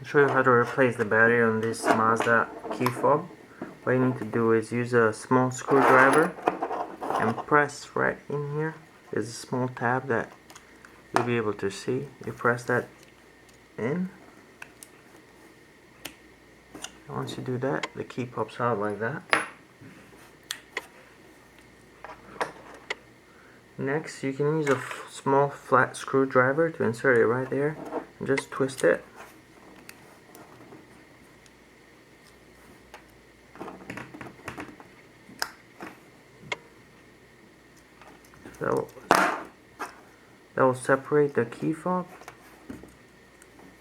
I'll show you how to replace the battery on this Mazda key fob. What you need to do is use a small screwdriver and press right in here. There's a small tab that you'll be able to see. You press that in. And once you do that, the key pops out like that. Next, you can use a small flat screwdriver to insert it right there and just twist it. So that will separate the key fob.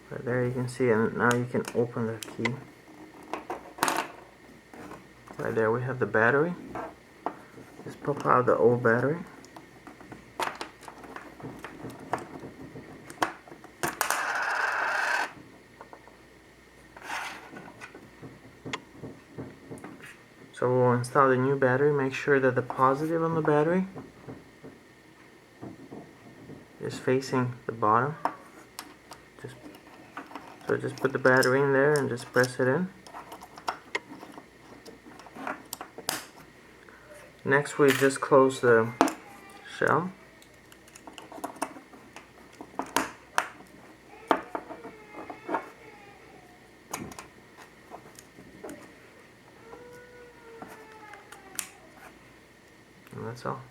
Right there you can see, and now you can open the key. Right there we have the battery. Just pop out the old battery. So we'll install the new battery. Make sure that the positive on the battery is facing the bottom. Just put the battery in there and just press it in. Next we just close the shell. And that's all.